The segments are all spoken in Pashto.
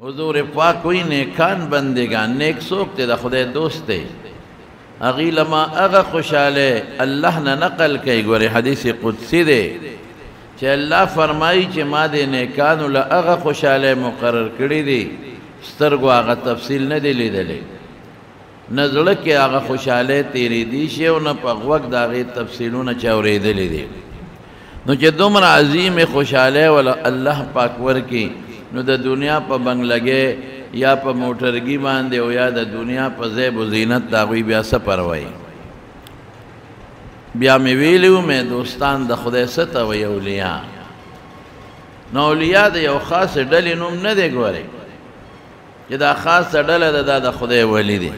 حضور پاک کوئی نیکان بندگان نیک سوک تے دا خدای دوست تے اغی لما اغا خوشالے اللہ نے نقل کئی گوری حدیث قدسی دے چہ اللہ فرمائی چہ ما دے نیکانو لأغا خوشالے مقرر کری دی سترگو آغا تفصیل نہ دلی دلے نزلک آغا خوشالے تیری دیشے و نا پا وقت آغی تفصیلو نا چاوری دلی دی نو چہ دمر عظیم خوشالے والا اللہ پاک ورکی نو دا دنیا پا بنگ لگے یا پا موٹرگی باندے و یا دا دنیا پا زیب و زینت داغوی بیا سپروائی بیا میں ویلیو میں دوستان دا خدای ستا وی اولیاء نو اولیاء دا یو خاص ڈلی نوم ندے گوارے کہ دا خاص ڈل دا دا خدای ولی دے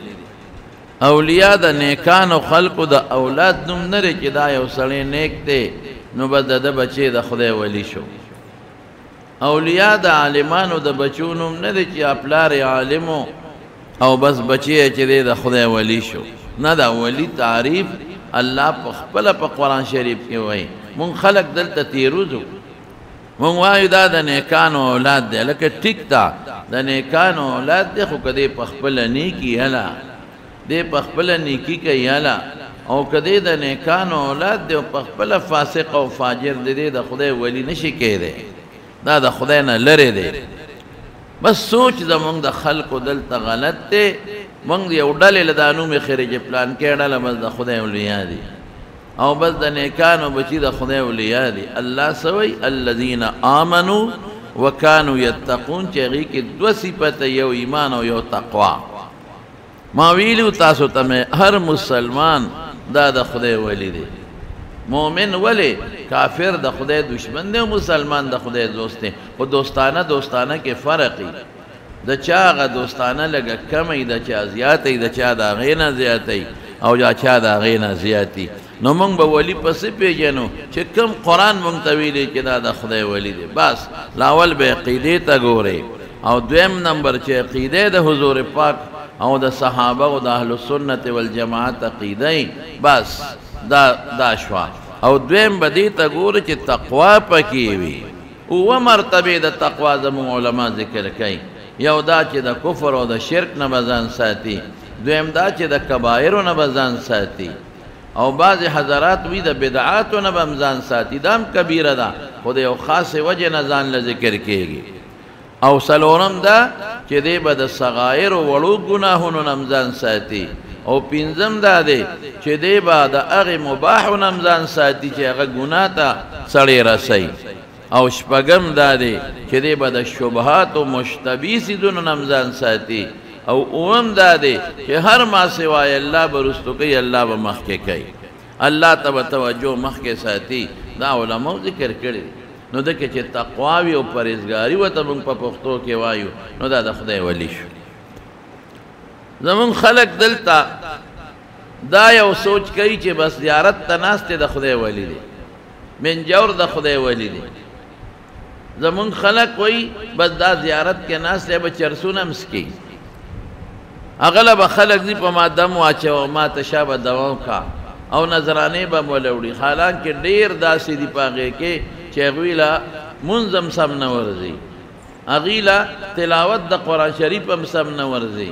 اولیاء دا نیکان و خلق دا اولاد نوم ندے کہ دا یو سڑے نیک دے نو با دا بچے دا خدای ولی شو اولیاء دا عالمانو دا بچونم ندے چی اپلار عالمو او بس بچے چی دے دا خدای ولی شو نا دا ولی تعریف اللہ پخپل پا قرآن شریف کے وئی من خلق دلتا تیروزو من وایو دا نیکانو اولاد دے لکہ ٹک تا دا نیکانو اولاد دے خو کدے پخپل نیکی حلا دے پخپل نیکی کئی حلا او کدے دا نیکانو اولاد دے پخپل فاسق و فاجر دے دا خدای ولی نشی کے دے دا خدای نه لره دی بس سوچ دا منگ دا خلق و دلتا غلط تے منگ دی او ڈالی لدانو میں خیرج پلان کے ڈالا بس دا خدای اولیاء دی او بس دا نیکانو بچی دا خدای اولیاء دی اللہ سوئی الذین آمنوا وکانو یتقون چیغی کی دو صفت یو ایمان و یو تقوی ما ویلیو تاسو تمہیں ہر مسلمان دا خدای ولی دی مومن ولی کافر دا خدای دشمن دے و مسلمان دا خدای دوست دے و دوستانہ کے فرقی دا چا آغا دوستانہ لگا کمی دا چا زیادی دا چا دا غینا زیادی او جا چا دا غینا زیادی نو منگ با ولی پسی پی جنو چه کم قرآن منتویلی که دا خدای ولی دے بس لاول بے عقیدے تا گورے او دویم نمبر چه عقیدے دا حضور پاک او دا صحابہ و دا اہل سنت والجماعت عقیدے بس دا شوا او دویم بدی تا گوری چی تقوی پکیوی او مرتبه دا تقوی زمون علماء ذکر کئی یو دا چی دا کفر و دا شرک نبزان ساتی دویم دا چی دا کبائر و نبزان ساتی او بعض حضرات وی دا بدعات و نبزان ساتی دام کبیر دا خود یو خاص وجہ نزان لذکر کیگی او سلورم دا چی دے با دا صغائر و وڑو گناہون و نبزان ساتی او پینزم دا دے چه دے با دا اغی مباح و نمزان ساتی چه اغی گناہ تا سڑی رسی او شپگم دا دے چه دے با دا شبہات و مشتبیسی دون نمزان ساتی او اوم دا دے چه ہر ما سوائے اللہ برستو کئی اللہ بمخ کے اللہ تب توجہ مخ کے ساتی دا علماء ذکر کردی نو دا کہ چه تقواوی و پرزگاری و تب ان پا پختو کے وایو نو دا خدای ولی شو زمون خلق دلتا دا یو سوچ کئی چه بس زیارت تناستے دا خدای ولی دے من جور دا خدای ولی دے زمون خلق وی بس دا زیارت کے ناستے با چرسون امسکی اغلب خلق دی پا ما دم واچے و ما تشاب دوام کا او نظرانے با مولوڑی حالانکہ دیر دا سی دی پاگے کے چه اغویلا منظم سم نورزی اغیلا تلاوت دا قرآن شریف ہم سم نورزی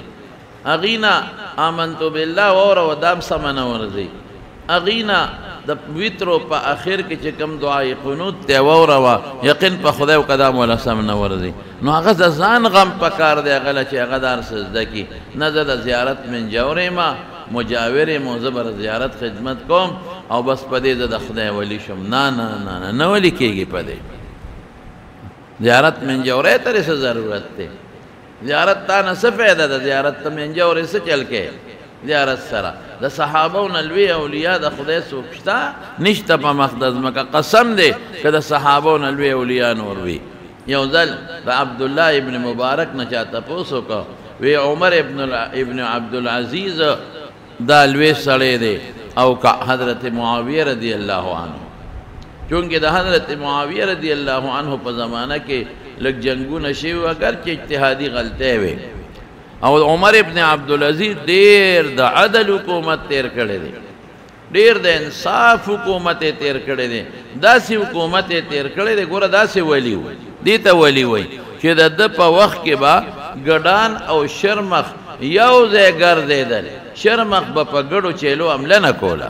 اغینا آمنتو باللہ وورا و دام سمن ورزی اغینا دا ویترو پا آخر کے چکم دعای قنوت تے وورا و یقین پا خدای و قدام والا سمن ورزی نو اغز ازان غم پکار دے اغلا چے اغدار سزدکی نزد زیارت من جوری ما مجاوری موزبر زیارت خدمت کوم او بس پدے زد خدای ولی شم نا نا نا نا نا ولی کیگی پدے زیارت من جوری تری سے ضرورت تے زیارت تا نصفیدہ دا زیارت تا من جوری سے چل کے زیارت سرا دا صحابہ و نلوی اولیاء دا خدای سوکشتا نشتا پا مخدز مکا قسم دے کہ دا صحابہ و نلوی اولیاء نوروی یو ذل دا عبداللہ ابن مبارک نچاتا پوسو کا وی عمر ابن عبدالعزیز دا الوی سڑے دے او کا حضرت معاویہ رضی اللہ عنہ چونکہ دا حضرت معاویہ رضی اللہ عنہ پا زمانہ کے لگ جنگو نشیو اگرچہ اجتہادی غلطے ہوئے او عمر ابن عبدالعزیز دیر دا عدل حکومت تیر کردے دے دیر دا انصاف حکومت تیر کردے دے دا سی حکومت تیر کردے دے گورا دا سی ولی ہوئی دیتا ولی ہوئی کہ دا دا پا وقت کے با ګډان او شرمخ یو ځای ګرځېدل شرمخ به په ګډو چیلو حمله نه کوله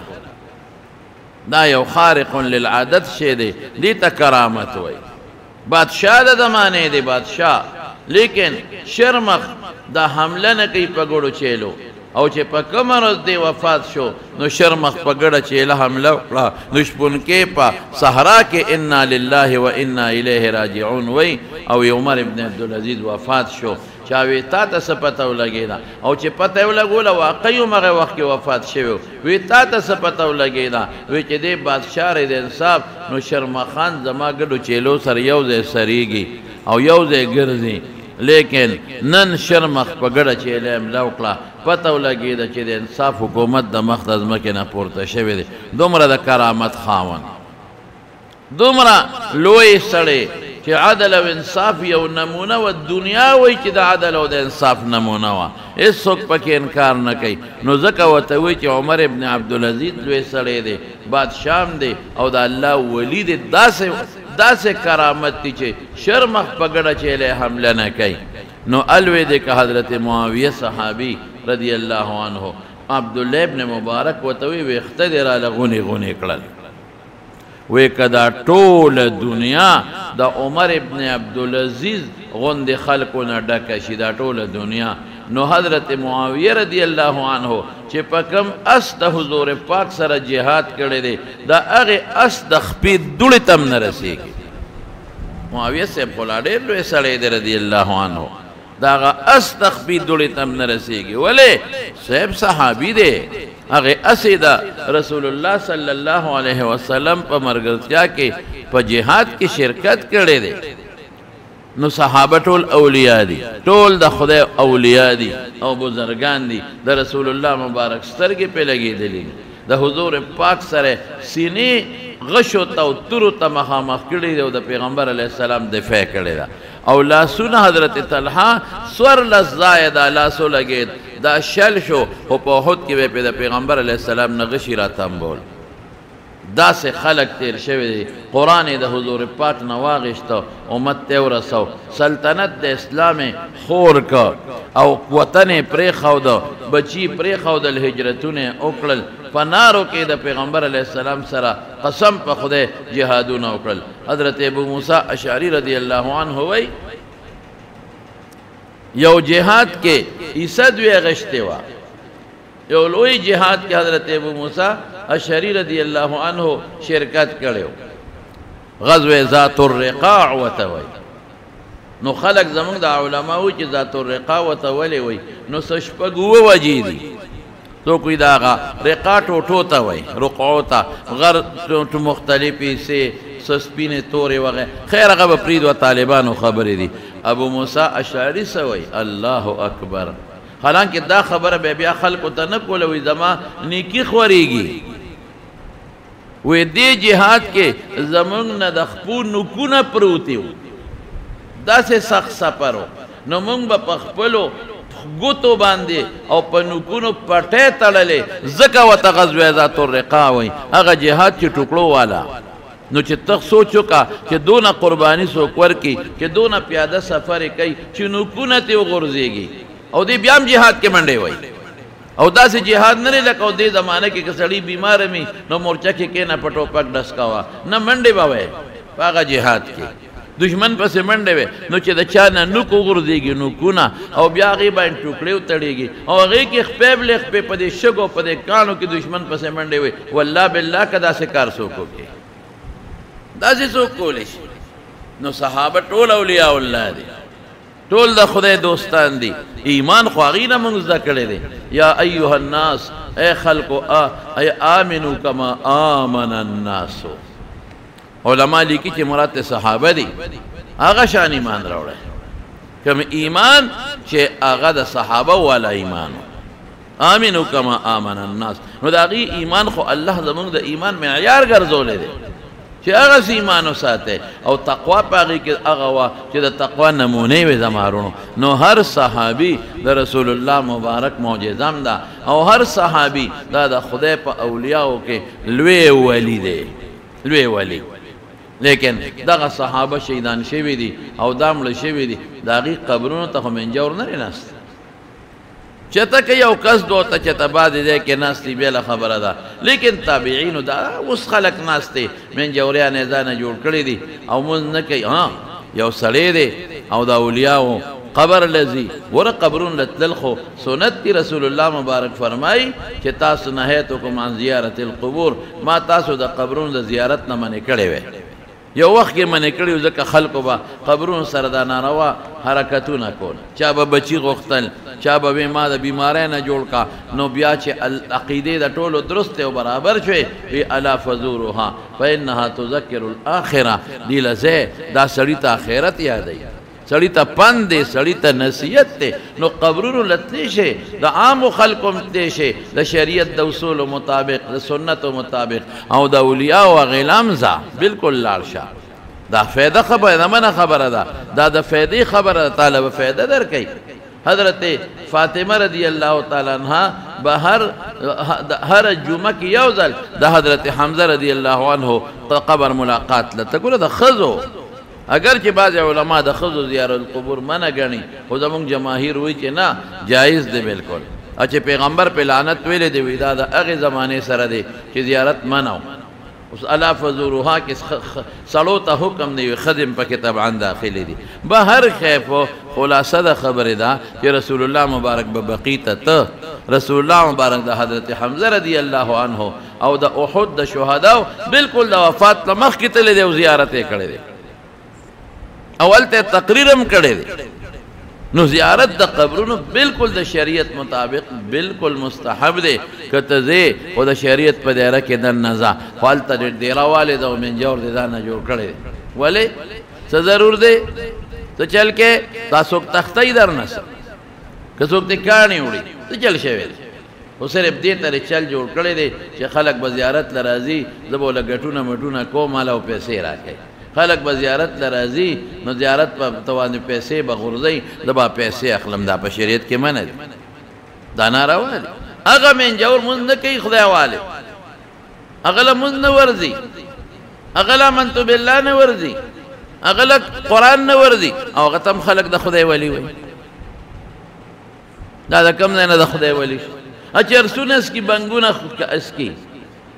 دا یو خارق للعادت شی دی دې ته کرامت وایي بادشاہ د زمانې دی بادشاہ لیکن شرمخ دا حمله نه کوي په ګډو چیلو او چې په کومه ورځ دی وفات شو نو شرمخ په ګډه چیله حمله وکړه نو شپونکې په صحرا کې انا لله و انا الیه راجعون وی او عمر ابن عبدالعزیز وفات شو چا وی تا ته څه پته ولګېده او چې پته یې ولګوله واقعي همغه وخت کې وفات شوی وی تا ته څه پته ولګېده وی چې دی بادشاه د انصاف نو شرمخان زما ګډو چیلو سره یو ځای سریږي او یو ځای ګرځي لیکن نن شرمخ په ګډه چیله حمله وکړه پته ولګېده چې د انصاف حکومت د مخ د ځمکې نه پورته شوی دی دومره د کرامت خاوند دومره لوی سړی چې عدل او انصاف یو نمونه و دنیا وایي چې د عدل او د انصاف نمونه وه هېڅوک پکې انکار نه کوي نو ځکه ورته وایي چې عمر ابن عبدالعزیز لوی سړی دی بادشاه دی او د الله ولی دی داسې کرامت دی چې شرمخ په ګډه چیلې حمله نه کوي نو الوی دی که حضرت معاویه صحابي رضی الله عنه عبدالله ابن مبارک ورته وایي ویښته دې راله غونې غونې کړل وی که دا ټوله دنیا د عمر ابن عبدالعزیز غوندې خلکو نه ډکه شي دا ټوله دنیا نو حضرت معاویه رضی الله عنه چې په کوم اس د حضور پاک سره جهاد کړی دی د هغې اس د خپې دوړې ته هم نه رسېږي معاویه صاحب خو لا ډېر لوی سړی دی رضی الله عنه د هغه اس د خپې دوړې ته هم نه رسېږي ولې صاحب صحابي دی هغه اسی دا رسول الله صلی الله علیه وسلم په مرګرتیا کې په جهاد کې شرکت کړی دی نو صحابه ټول اولیاء دي ټول د خدای اولیاء دي او بزرگان دي د رسول الله مبارک سترګې پې لګېدلې د حضور پاک سره سینې غشو ته او تورو ته مخامخ کړي دي او د پیغمبر علیه السلام دفاع کړې ده او لاسونه حضرت طلحه څوارلس ځایه دا لاسو لګېد دا شل شو خو په احد کې به د پیغمبر علیه السلام نه غشي راتمبول داسې خلق تیر شوی دی قرآن د حضور پاک نه واغېسته امت ته ورسو سلطنت د اسلام خور که او وطن یې پرېښوده بچي پرېښودل هجرتونه وکړل په نارو کې د پیغمبر علیه السلام سره قسم په خدای جهادونه وکړل حضرت ابو موسی اشعری رضی الله عنه وی یو جهاد کې عیسی دوی غشتې وه یو لوی جهاد کې حضرت ابو موسی اشعری رضی الله عنه شرکت کړی غزوه ذات الرقاع ورته وایي نو خلک زمونږ د علماو چې ذات الرقاع ورته ولې وایي نو څه شپږ اووه وجې دي څوک وایي د هغه رقاع ټوټو ته وایي رقعو ته غر مختلفې سې څه سپینې تورې وغیره خیر هغه به پرېږدو طالبانو خبرې دي ابو موسی اشعري څه وایي الله اکبر حالانکه دا خبره بیا خلکو ته نه کوله وایي زما نیکي خورېږي وی دی جهاد کې زمونږ نه د خپو نوکونه پروتي وو داسې سخت سفر و نو مونږ به په خپلو ګوتو باندې او په نوکونو پټۍ تړلې ځکه ورته غزوه ذات الرقاع وایي هغه جهاد چې ټوکړو والا نو چې ته سوچ وکړه چې دونه قرباني څوک ورکړي چې دونه پیاده سفر یې کوي چې نوکونه ترې وغورځېږي او دی بیا هم جهاد کې منډې وایي او داسې جهاد نه دی لکه دې زمانه کې که سړی بیماره می نو مورچه کې کېنه په ټوپک ډسکوه نه منډې به وایي په هغه جهاد کې دشمن پسې منډې وې نو چې د چا نه نوک وغورځېږي نوکونه او بیا هغې باندې ټوکړې وتړېږي او هغې کې خپې بلې خپې په دې شګو په دې کاڼو کې دشمن پسې منډې وې والله بالله که داسې کار څوک وکړي داسې څوک کولی شي نو صحابه ټول اولیاء الله دي ټول د خدای دوستان دي ایمان خو هغې نه مونږ زده کړی دی یا ایها الناس ای خلقو آمنو کما آمن الناسو علما لیکي چې مراد ته صحابه دي هغه شان ایمان راوړی کوم ایمان چې هغه د صحابه والا ایمان آمنو کما آمن الناس نو د هغې ایمان خو الله زمونږ د ایمان معیار ګرځولی دی چې هغه ایمان وساته او تقوا په هغې کې هغه وه چې د تقوا نمونې وې زمارونو نو هر صحابي د رسول الله مبارک معجزم ده او هر صحابي دا د خدای په اولیاءو کې لوی ولی دی لوی ولی لیکن دغه صحابه شهیدان شوي دي او دا مړه شوي دي د هغې قبرونو ته خو منجور نه دی ناست چته که یو کس دوته چته بعد دی کې ناست دی بېله خبره ده لیکن تابعینو دا اوس خلک ناست دی منجوریان یې ځانه جوړ کړي دي او مونځ نه کوي یو سړی دی او د اولیاو قبر لذي ور قبرون لتل خو سنت دی رسول الله مبارک فرمای چې تاسو نهیتکم عن زیارت القبور ما تاسو د قبرون د زیارت نه منې کړی وې یو وخت کې منې کړی ځکه خلکو به قبرون سره د ناروا حرکتونه کول چا به بچي غوښتل چا به ما د بیماری نه جوړ کا نو بیا چې عقیدې د ټولو درست او برابر شوې وی الا فزورها فانها تذکر الاخره دی لزه دا سړی ته آخرت یادوي سړی ته پند دی سړی ته نصیحت دی نو قبرونو لتلی شي د عامو خلکو متلی شي د شریعت د اصولو مطابق د سنتو مطابق او د اولیاء او غیلام ځه بالکل لاړ شه دا فایده خبره ده منه خبره ده دا د فایدې خبره ده طالب فایده درکوي حضرت فاطمه رضی الله تعالی عنها به هر جمعه کې یو ځل د حضرت حمزه رضی الله عنه قبر ملاقات لته ګوره د ښځو اگر چې بعض علما د ښځو زیارت القبور منع ګڼي خو زموږ جماهیر وایي چې نه جایز دی بالکل او چې پیغمبر په لعنت ویلې دی وی دا د هغې زمانې سره دی چې زیارت منع اوس الا فزورها کې سړو ته حکم دی خدم پکې طبعا داخلي دي به هر خیف خلاصه د خبرې ده چې رسول الله مبارک به بقي ته رسول الله مبارک د حضرت حمزه رضی الله عنه او د احد د شهداو بالکل د وفات نه مخکې تللی دی او زیارت یې کړی دی اول ته تقریرم کړی دی نو زیارت د قبرونو بالکل د شریعت مطابق بالکل مستحب دی که ته ځې خو د شریعت په دایره کې دننه ځه خو هلته ډېر ډېره والې ده او منجور دې ځان نه جوړ کړی دی ولې څه ضرور دی ته چل کې تا څوک تختۍ در نه څه که څوک دې کاڼي وړي ته چل شوی دی خو صرف دې ته چل جوړ کړی دی چې خلک به زیارت له راځي زه به له ګټونه مټونه کوم هله او پیسې راکوي خلق به زیارت لرازی نو زیارت په توانې پیسې به غورځئ زه به پیسې اخلم دا په شریعت کې منع دي دا ناروا دي هغه منجور مونځ نه کوي خدای والے هغه له مونځ نه ورځي هغه له منتو بالله نه ورځي هغه له قرآن نه ورځي او هغه ته هم خلک د خدای ولی وایي دا د کوم ځای نه د خدای ولی شو چرسونه اسکي بنګونه اسکي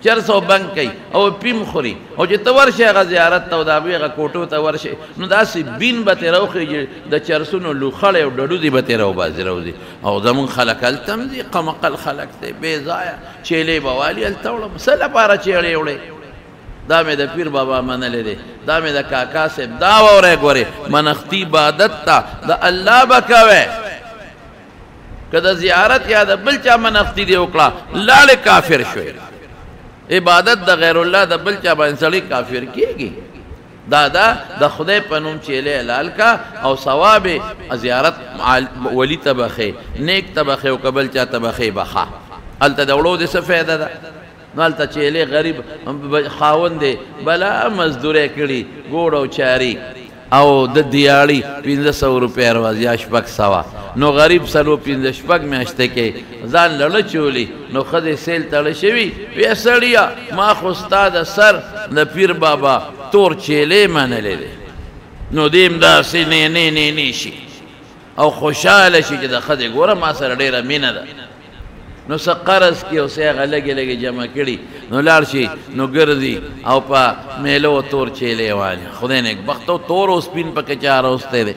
چرسو بنګ کوي او پیم خوري او چې ته ورشې هغه زیارت ته او د هغوی هغه کوټو ته ورشې نو داسې بین به ترې راوخېږي د چرسونو لوخړې او ډډودې به ترې راوباسي راوځي او زمونږ خلک هلته هم دي قمقل خلک دی بې ځایه چیلې به والي هلته وړم څه لپاره چیړې وړې دا مې د پیر بابا منلی دی دا مې د کاکا صاحب دا واورئ ګورې منښتي عبادت ته د الله به کوئ که د زیارت یا د بل چا منښتي دې وکړه لاړې کافر شوې عبادت د غیر الله د بل چا باندې سړی کافر کیږي دا د خدای په نوم چیلې حلال کا او ثواب زیارت ولی ته بخې نیک ته بخې او که بل چا ته بخې بخه هلته د وړو د څه فایده ده نو هلته چیلې غریب خاوند دی بلا مزدوری کړي ګوړ او چاري او د دیاړي 1500 روپۍ ورځ یا 600 نو غریب سلو 15 میاشتې کې ځان لړه چولی نو ښځې سیل تړه شوي ویې سړیه ما خو ستا د سر د پیر بابا تور چیلې منلی دی نو دیم داسې نه شي او خوشحاله شي چې د ښځې ګوره ما سره ډېره مینه ده نو څه قرض کړي او څه هغه لږې لږې جمع کړي نو لاړ شي نو ګرځي او په میلو تور چیلې والي خدای نیک بخت او تور او سپین پکې چا راوستی دی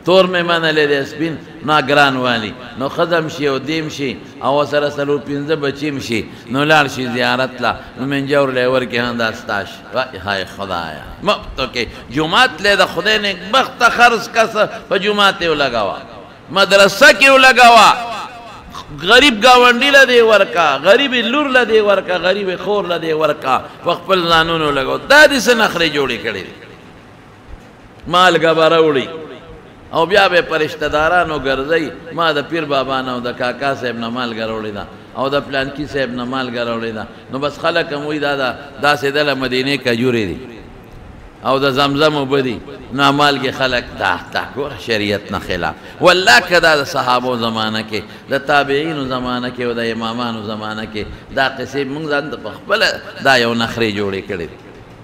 تور مې منلی دی سپین ناګران والي نو ښځه شي او دیم شي او سره 4-5 بچي هم شي نو لاړ شي زیارت له نو منجور لی ورکړي دا ستا شي های خدایه مفتو کې جومات لی د خدای نیک بخته خرڅ کسه په جومات یې ولګوه مدرسه کې ولګوه غریب گاونډي له دې ورکا غریب لور له دې ورکا غریب خور له دې ورکا په خپل ځانونو لګو دا دې څه نخرې جوړې کړې دي مالګه به راوړي او بیا به په رشته دارانو ګرځئ ما د پیر بابا نه او د کاکا صاحب نه مالګه راوړې ده او د پلانکي صاحب نه مالګه راوړې ده نو بس خلک هم وایي داسې دله مدینې کجورې دي او د زمزم اوبه دي نو مالګې خلک دا ګوره شریعت نه خلاف والله که دا د صحابو زمانه کې د تابعینو زمانه کې او د امامانو زمانه کې دا قصې موږ ځان ته په خپله دا یو نخرې جوړې کړې دي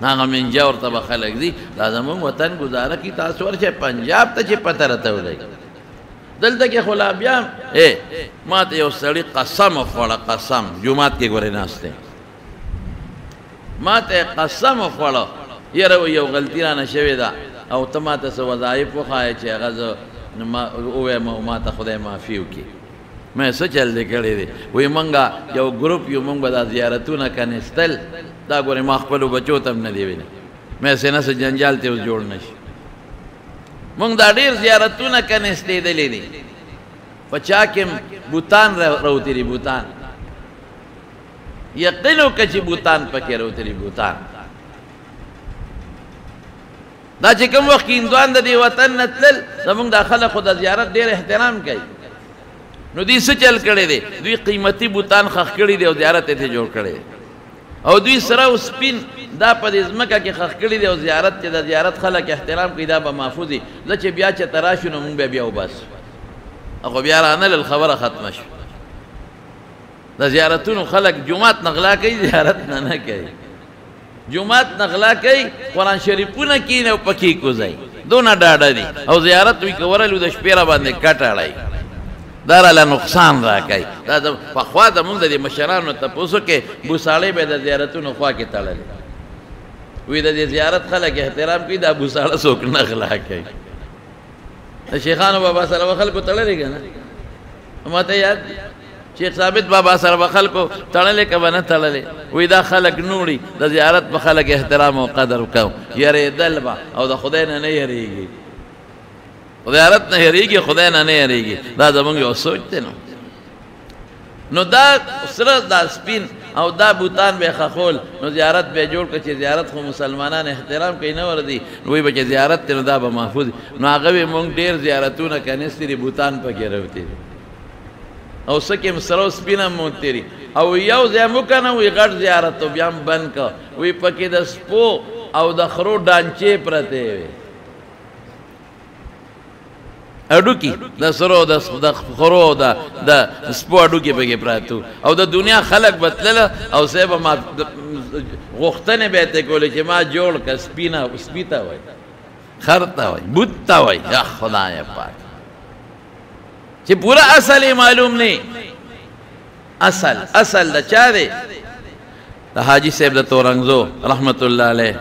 هغه منجا ورته به خلک ځي دا زمونږ وطن ګزاره کي تاسو ورشئ پنجاب ته چې پته راته ولګي دلته کې خو لا بیا ما ته یو سړي قسم وخوړه قسم جومات کې ګورې ناست دی ما ته قسم وخوړه یاره یو غلطي رانه شوې ده او ته ما ته څه وظایف وښایې چې هغه زه ووایم ما ته خدای معافي وکړي مې څه چل دی کړی دی وایي مونږ یو ګروپ یو مونږ به دا زیارتونه کنیستل دا ګورې ما خپلو بچو ته هم نه دی ویلي مې څه نه څه جنجال ته اوس جوړ نه شي مونږ دا ډېر زیارتونه کنیستېدلي دي په چا کې بوتان راوتلي بوتان یقین وکړه چې بوتان پکې راوتلي بوتان دا چې کوم وخت کې هندوان د دې وطن نه تلل زمونږ دا خلک خو د زیارت ډېر احترام کوي نو دوی څه چل کړی دی دوی قیمتي بوتان خښ کړي دي او زیارت یې جوړ کړی دی او دوی سره او سپین دا په دې ځمکه کې خښ کړي دي او زیارت چې د زیارت خلک احترام کوي دا به محفوظ وي زه چې بیا چې ته راشو نو مونږ بیا وباسو خو بیا رانلل خبره ختمه شوه د زیارتونو خلک جومات نغلا کوي زیارت نه کوي جومات نغلا کوي قرآن شریفونه کیني او پکې کوځي دونه ډاډه دي او زیارت وی کورلو د شپې را باندې کټ اړی دا راله نقصان را کوي دا پخوا زمونږ د دې مشرانو تپوسو کې بوساړې به د زیارتونو خوا کې تړلې وی د دې زیارت خلک احترام کوي دا بوساړه څوک نه غلا کوي د شیخانو بابا سره به خلکو تړلې که نه ماته یاد شیخ ثابت بابا سره به خلکو تړلې که به نه تړلې وی دا خلک نوړي د زیارت به خلک احترام او قدر کوو یېرېدل به او د خدای نه نه یېرېږي زیارت نه یېرېږي خدای نه نه یېرېږي دا زمونږ یو سوچ دی نو دا سره دا سپین او دا بوتان به خخول نو زیارت به جوړ کړه چې زیارت خو مسلمانان احترام کوي نه وردي نو وی به چې زیارت دی نو دا به محفوظ نو هغه به مونږ ډېر زیارتونه کنیستې دي بوتان پکې راوتي دي او څه کې سره سپین هم موتې دي او یو ځای مو که نه وی غټ زیارت و بیا هم بند که وی پکې د سپو او د خرو ډانچې پرتې وي اډوکی د سرو د خرو د سپو اډوکی پکې پراتو او د دنیا خلک به تلله او صاحب ما غوښتنې به یې ته کولې چې ما جوړ که سپي ته وایي خر ته وایي بوت ته وایي یا خدای پاک چې پورا اصل یې معلوم نه اصل د چا دی د حاجي صاحب د تورنګزو رحمت الله علیه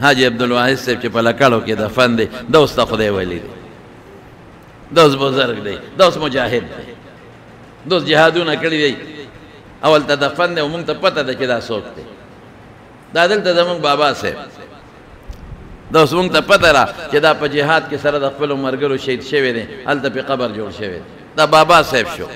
حاجي عبدالواحد صاحب چې په لکړو کې دفن دی دا اوس د خدای ولی دی دا اوس بزرګ دی دا اوس مجاهد دی دا اوس جهادونه کړي دی اول ته دفن دی او مونږ ته پته ده چې دا څوک دی دا دلته زمونږ بابا صاحب دا اوس مونږ ته پته ده چې دا په جهاد کې سره د خپلو ملګرو شهید شوی دی هلته پې قبر جوړ شوی دی دا بابا صاحب شو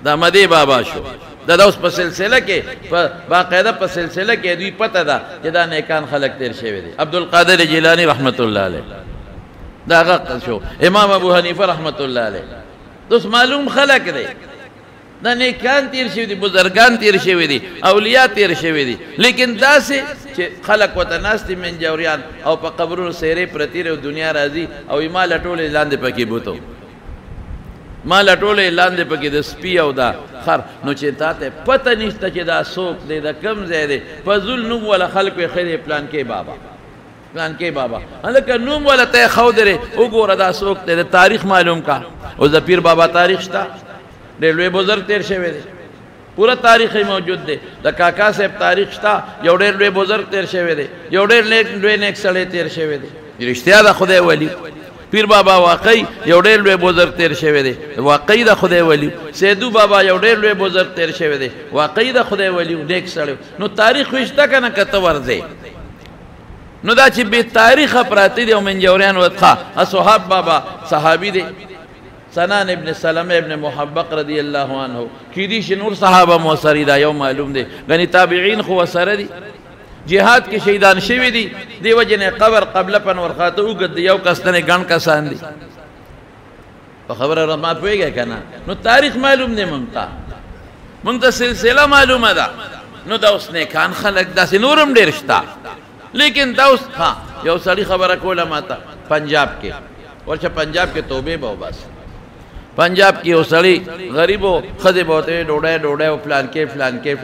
دا مدی بابا شو دا اوس په سلسله کې په باقاعده په سلسله کې دوی پته ده چې دا نیکان خلک تیر شوی دی عبدالقادر جیلانی رحمت الله علیه دا هغه شو امام ابو حنیفه رحمت الله علیه دوس معلوم خلک دی دا نیکان تیر شوی دي بزرگان تیر شوی دي اولیاء تیر شوی دي لیکن داسې چې خلک ورته ناست دي منجوریان او په قبرونو سیرې پرتې او دنیا راځي او ما لټولې لاندې پکې بوتو ما لټولې لاندې پکې د سپي او دا خر نو چې تا ته پته نشته چې دا څوک دی د کوم ځای دی فضول نوم والا خلک یې ښه پلان کې بابا پلان کې بابا هلکه نوم والا ته یې ښودرې وګوره دا څوک دی د تاریخ معلوم کا اوس د پیر بابا تاریخ شته ډېر لوی بزرګ تیر شوی دی پوره تاریخ یې موجود دی د کاکا صاحب تاریخ شته یو ډېر لوی بزرګ تیر شوی دی یو ډېر لوی نیک سړی تیر شوی دی رښتیا د خدای ولی پیر بابا واقعي یو ډېر لوی بزرګ تیر شوی دی واقعي د خدای ولی سیدو بابا یو ډېر لوی بزرګ تیر شوی دی واقعي د خدای ولی نیک سړی نو تاریخ خو شته که نه که ته ورځې نو دا چې بې تاریخه پراته دي او منجوریان ودخه اصحاب بابا صحابي دی سنان ابن سلمه ابن محبق رضی الله عنه کیدی شي نور صحابه موثری دا یو معلوم دی غنی تابعین خو وسره دي جهاد کې شهیدان شوی دي دی وجنه قبر قبل پن ورخاته وګد یو کسنه ګڼ کسان دي په خبره را ما پوهیږي کنه نو تاریخ معلوم دی مونږ ته سلسله معلومه ده نو دا اوس نیکان خلک داسې نورم ډېر شته لیکن دا اوس ها یو سړي خبره کوله ماته پنجاب کې ورشه پنجاب کې توبې به وباسي پنجاب کې وسړی غریبو خدای بوته ډوډۍ او پلان کې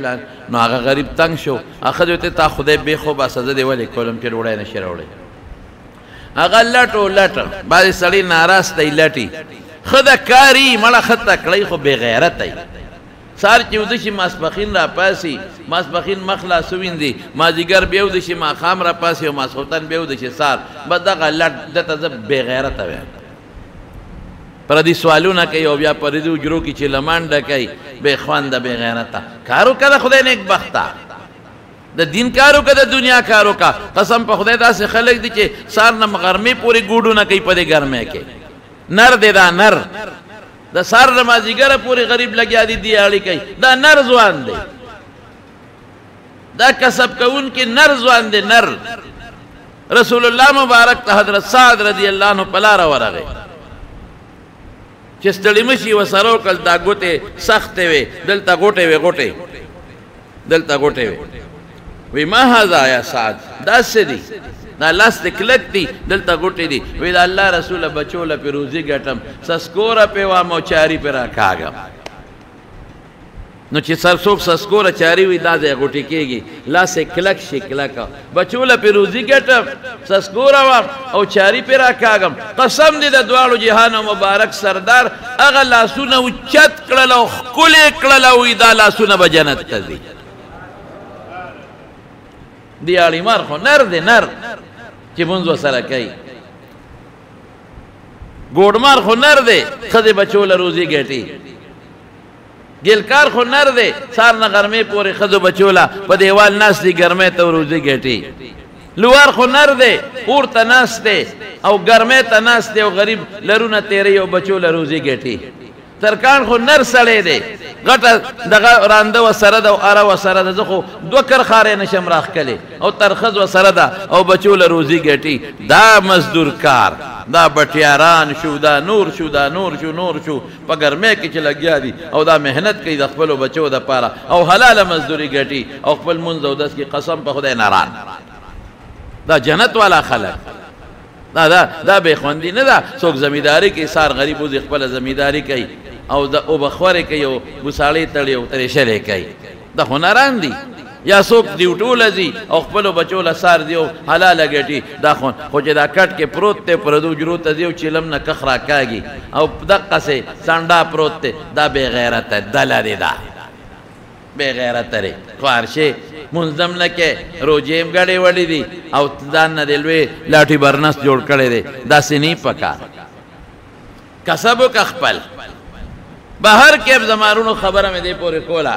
نو هغه غریب تنگ شو هغه ته تا خدای به خو با سزا دی ولې کولم چې ډوډۍ نشي راوړي هغه لټ باندې سړی ناراض دی لټي خدای کاری مړه خطه کړی خو بے غیرت دی سار چې ودشي ماسپخین را پاسي ماسپخین مخلاص ویندي مازیګر به ودشي ما خام را پاسي او ماسوتن به ودشي سار بدغه لټ دته ز بے غیرت وي پر دې سوالونه کوي او بیا پر دې اجرو کې چې لمانډه کوي بے خوانده بے غیرته کارو کړه خدای نیک بخته د دین کارو کړه د دنیا کارو کا قسم په خدای داسې خلک دي چې سار نه مغرمه پوری ګوډونه کوي په دې ګرمه کې نر دې دا نر د سار نمازیګر پوری غریب لګیا دي دیاړي کوي دا نر ځوان دی دا کسب کوون کې نر ځوان دی نر رسول الله مبارک ته حضرت سعد رضی الله عنه پلار ورغه چې ستړي مشي وسرو کل دا ګوته سخت وي دلته ګوټه وي وی ما هذا یا سعد دا سدي دا لاس کلک دی دلته ګوټه دی وی دا الله رسول بچوله پیروزی ګټم سسکوره په وا مو چاری پر راکاګم نو چې سرسوب سسکوره چاری وی دا د ګوټه کېږي لاس کلک شي کلک بچوله پیروزی ګټم سسکوره وا او چاری پر راکاګم قسم دې د دوالو جهان مبارک سردار اغه لاسونه اوچت کړل او خولې کړل وی دا لاسونه به جنت ته ځي دیاړي مار خو نر دی نر چې مونږ سره کوي ګوډمار خو نر دی خدای بچوله روزي ګټي ګلکار خو نر دی سار نه غرمه پورې خدو بچوله په دیوال ناس دی ګرمه ته روزي ګټي لوار خو نر دی اور ته ناس دی او ګرمه ته ناس دی او غریب لرونه تیری او بچوله روزي ګټي ترکان خو نر سړی دی غټه دغه رانده وسره ده او اره وسره ده زه خو دوه کرخارې نشم راښکلی او ترخز وسره ده او بچوله روزي ګټي دا مزدور کار دا بټیاران شو دا نور شو په ګرمۍ کې چې لګیا دي او دا محنت کوي د خپلو بچو دپاره او حلاله مزدوري ګټي او خپل منځ او دس کې قسم په خدای ناران دا جنت والا خلک دا بې خوندي نه ده څوک زمینداري کوي سار غریب وځي خپله زمینداري کوي او د اوبخورې کوي او بوساړې تړي او ترېشرې کوي دا هنران دي یا څوک ډیوټوله ځي او خپلو بچو له سار دی او حلاله ګټي دا خو چې دا کټ کې پروت دی پردو جرو ته ځي او چیلم نه کخ راکاږي او دقسې سانډا پروت دی دا بې غیرته دله دی دا بې غیرته دی خوار شي منظم نه کې روجې هم ګډې وړې دي او ځان نه دی لوی لاټي برنس جوړ کړی دی داسې نه پکار کسب وکړه خپل بهر کې زمارونو خبره مې دې پورې کوله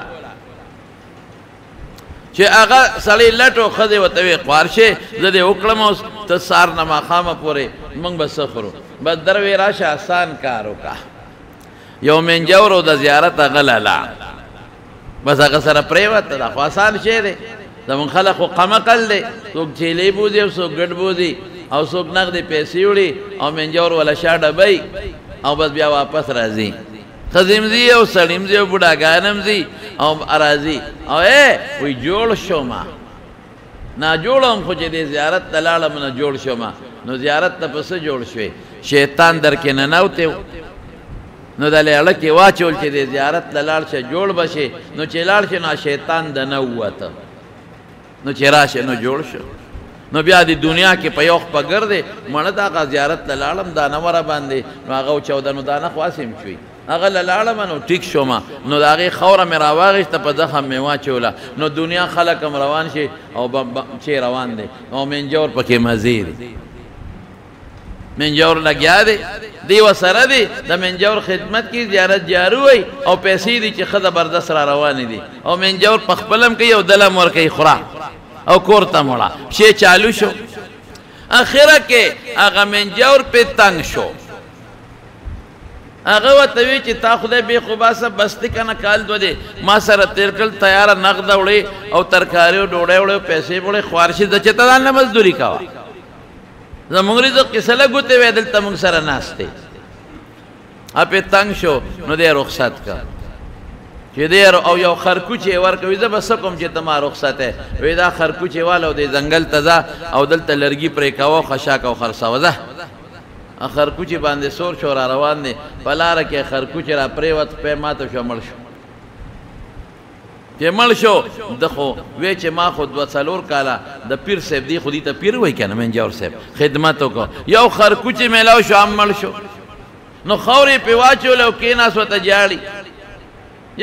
چې هغه سړی لټو ښځې ورته وې خوار شې زه دې وکړم اوس ته سار نه ماښامه پورې موږ به څه خورو بس در وې راشه آسان کار وکړه یو منجور و د زیارت هغه لاله بس هغه سره پرېوته دا خو آسان شی دی زمونږ خلک خو قمقل دی څوک چیلې بوځي او څوک ګډ بوځي او څوک نغدې پیسې وړي او منجور ولا شا ډبۍ او بس بیا واپس راځي ښځې ځي او سړي ځي او بوډاګان ځي او راځي او وی جوړ شومه ناجوړه هم خو چې دې زیارت ته لاړم نه جوړ شومه نو زیارت ته په څه جوړ شوې شیطان در کې ننوتی نو د لیړه کې واچول چې د زیارت له لاړ شه جوړ به شي نو چې لاړ شي نو شیطان د نه ووته نو چې راشه نو جوړ شو نو بیا د دنیا کې په یو خپه ګرځې مړه د هغه زیارت له لاړم دانه وره باندې نو هغه وچوده نو دانه خو هسې هم شوي هغه له لاړم نو ټیک شومه نو د هغې خوره مې راواغېسته په زخم مې واچوله نو دنیا خلک هم روان شي او چې روان دی او منجور پکې مزې دی منجور لګیا دی دی وسره دی د منجور خدمت کې زیارت جارو وي او پیسې دي چې ښه زبردست را روانې دي او منجور په خپلم کوي او دلم ورکوي خوره او کور ته مړه شی چالو شو اخره کې هغه منجور پې تنګ شو هغه ورته وی چې تا خدای بې خوباسه بستې که نه کال دوه دی ما سره تېر کړل تیاره نغده وړې او ترکاري او ډوډۍ وړې او پیسې وړې خوار شي زه چې ته ځان نه مزدوري کوه زمونږ رزق کې څه لږ ګوتې وی دلته موږ سره ناست دی پې تنګ شو نو دی رخصت که چې دی او یو خرکوچ یې ورکوي زه به څه کوم چې ته ما رخصت یې وی دا خرکوچ یې واله او دی ځنګل ته ځه او دلته لرګي پرې کوه خشاک او خرڅوه ځه خرکوچی باندې سور شو را روان دی په لاره کې خرکوچی را پریوت پی ماته شو مړ شو چې مړ شو د خو وی چې ما خو 2-4 کاله د پیر صاحب دی خو دې ته پیر وایي که نه منجور صاحب خدمت وکړو یو خرکوچی میلاو شو هم مړ شو نو خورې پې واچول او کېناست ورته جاړي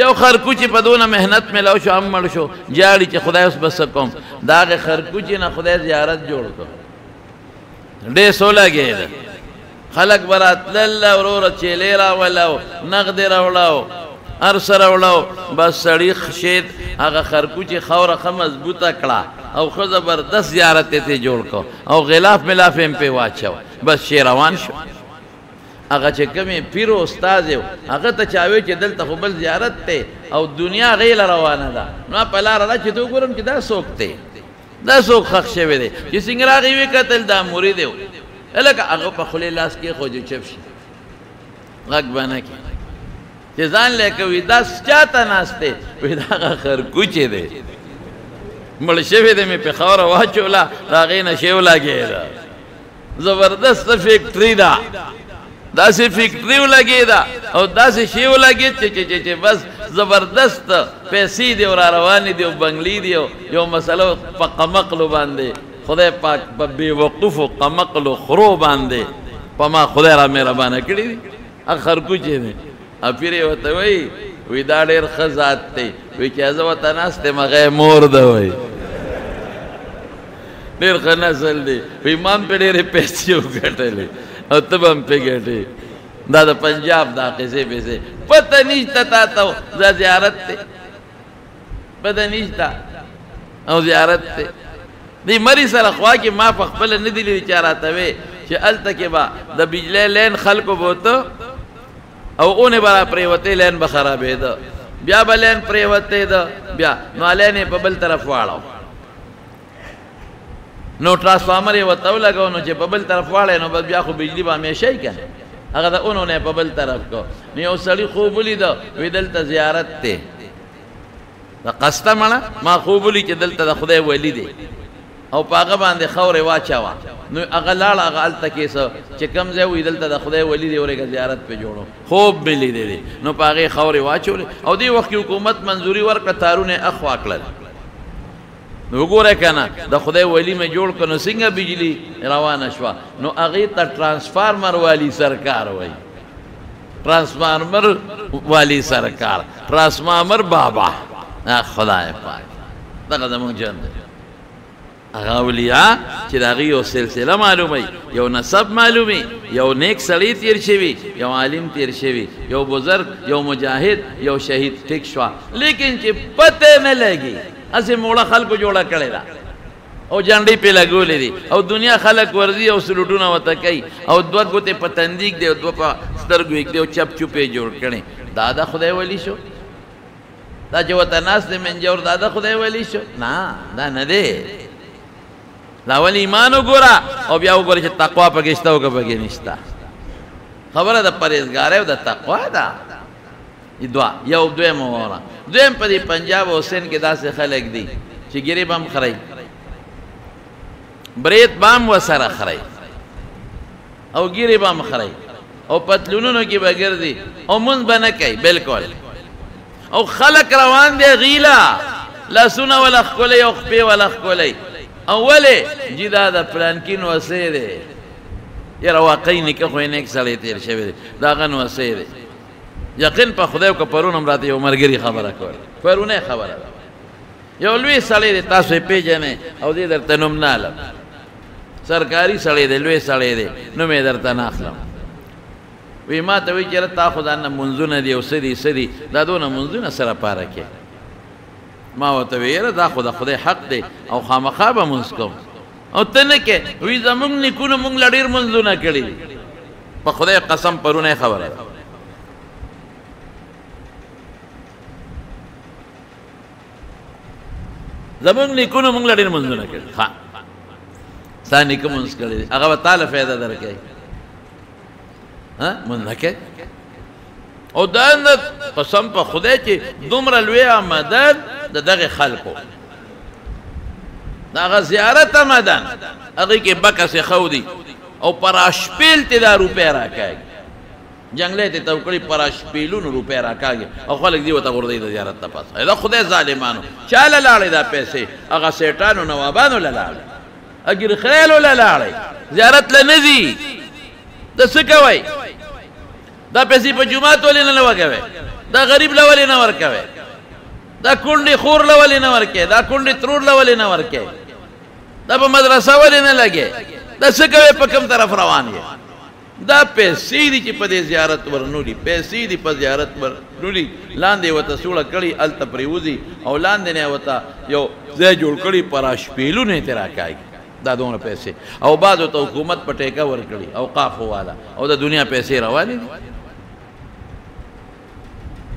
یو خرکوچی په دونه محنت میلاو شو هم مړ شو جاړي چې خدای اوس به څه کوم د هغې خرکوچي نه خدای زیارت جوړ کړو ډېس ولګېده خلک به راتلل وروره چیلې راولاو نغدې راوړاو هر څه راوړاو بس سړي خشید هغه خرکوچي خوره ښه مضبوطه کړه او ښه زبردست زیارت یې ترې جوړ کړو او غلاف ملاف یې پې واچو بس شی روان شو هغه چې کومې پیر و استاد یو هغه ته چا وی چې دلته خو بل زیارت دی او دنیا هغې له روانه ده نو په لاره ده چې ته وګورم چې دا څوک دی دا څوک ښخ شوی دی چې څنګه راغی ویې کتل دا مرید یو هلکه هغه په خولې لاس کېښود چپ شي غږ به نه کړي چې ځان لی کوي دا چا ته ناست دی وایي دا هغه خرکوچی دی مړ شوی دی مې پې خاوره واچوله د هغې نه شی ولګېده زبردسته فیکټري ده داسې فیکټري ولګېده او داسې شی ولګېد چې بس زبردست پیسې دي او را روانې دي او بنګلې دي او یو مسله په قمقلو باندې خدای پاک په بېوقوفو قمقلو خرو باندې په ما خدای را مهربانه کړي دي هغه خرکوچی دی او پیر یې ورته وایي وایي دا ډېر ښه ذات دی وایي چې زه ورته ناست یم هغه یې مور ده وایي ډېر ښه نسل دی وایي ما هم پې ډېرې پیسې وګټلې او ته به هم پې ګټې دا د پنجاب دا قصې پیسې پته نشته تا ته دا زیارت دی پته نشته او زیارت دی دی مری سره خوا کې ما په خپله نه دي لیدي چا راته وی چې هلته کې به د بجلی لین خلکو بوته او اونې به را پرېوتې لین به خرابېده بیا به لین پرېوتېده بیا نو لین یې په بل طرف واړو نو ټرانسفارمر یې ورته ولګو نو چې په بل طرف واړی نو بس بیا خو بجلي به همیشه یي که نه هغه د اونو نه یې په بل طرف کو نو یو سړي خوب ولیده وایي دلته زیارت دی د قصده مړه ما خوب ولي چې دلته د خدای ولی دی او په هغه باندې خاورې واچوه نو هغه لاړه هغه هلته کې څه چې کوم ځای وایي دلته د خدای ولی دی ورېږه زیارت پې جوړو خوب مې لیدی دی نو په هغې خاورې واچولې او دې وخت کې حکومت منظوري ورکړه تارونه یې اخوا کړل نو وګوره که نه د خدای ولی مې جوړ کړه نو څنګه بجلي روانه شوه نو هغې ته ټرانسفارمر والی سرکار وایي ټرانسفارمر والی سرکار ټرانسفارمر بابا خدای پاک دغه زموږ جن دی هغه اولیاء چې د هغې یو سلسله معلوموي یو نسب معلومي یو نیک سړی تیر شوي یو عالم تیر شوي یو بزرگ یو مجاهد یو شهید ټیک شوه لیکن چې پته نه لګي هسې موړه خلکو جوړه کړې ده او جنډې پې لګولې دي او دنیا خلک ورځي او سلوټونه ورته کوي او دوه ګوتې په تندیک دی او دوه په سترګو ایږدي او چپ چوپ یې جوړ کړي دا د خدای ولی شو دا چې ورته ناست دی منجور دا د خدای ولی شو نه دا نه دی دا ول ایمان وګوره او بیا وګوره چې تقوا پکې شته او که پکې نشته خبره د پرهیزګارۍ او د تقوا ده یو دویم ووره دویم په دې پنجاب او سند کې داسې خلک دي چې ګیرې به هم خرئ برید به هم ورسره خرئ او ګیرې به هم خرئ او پتلونونو کې به ګرځي او مونځ به نه کوي بلکل او خلک روان دی غیله لاسونه وله ښکلوي او خپې وله ښکلوي او ولې چې دا د پلانکین وسی دی یاره واقعي نکاح خو یې نیک سړی تېر شوی دی د هغه نوسی دی یقین په خدای که پرون هم راته یو ملګري خبره کوله پرونی خبره ده یو لوی سړی دی تاسو یې پېژنئ او دې درته نوم نه علم سرکاري سړی دی لوی سړی دی نوم یې درته نه اخلم وی ما ته وایي چې یاره تا خو دا نه منځونه دي او څه دي څه دي دا دونه منځونه سره پاره کې ما ورته وی یاره دا خو د خدای حق دی او خامخا به منځ کوم او ته نه کې وی زموږ نیکونو موږ له ډېر منځونه کړي دي په خدای قسم پرونی خبره ده زموږ نیکونو موږ له ډېر منځونه کړي ښه ستا نیکه منځ کړی دی هغه به تاله فایده درکوي منځ نه کوي او دا قسم په خدای چې دومره لوی مدد د دغه خلکو د هغه زیارت مدن هغې کې بکسې ښودي او پراشپیل تی دا روپے راکاگی جنگلے تی توکڑی پراشپیلون روپے راکاگی او خلق دیو تا غردی دا زیارت تا پاس دا خدای ظالمانو چالا لاری دا پیسے اگا سیٹانو نوابانو للاری اگر خیلو للاری زیارت لنزی دا سکوئی دا پیسی پا جماعت والی نلو کوئی دا غریب لولی نور کوئی دا کنڈی خور لولی نور کوئی دا کنڈی ترور لولی نور کوئی دا پا مدرسہ والی نلگے دا سکوئی پا کم طرف روانی ہے دا پیسی دی چی پا دی زیارت ورنولی پیسی دی پا زیارت ورنولی لاندے وطا سوڑا کڑی علتا پریوزی او لاندے نے وطا یو زی جوڑ کڑی پراشپیلو نے تیرا کائی دا دون پیسے او بعض وطا حکومت پا ٹیکا ورکڑی اوقافو والا او دا دنیا پیسے روانی دی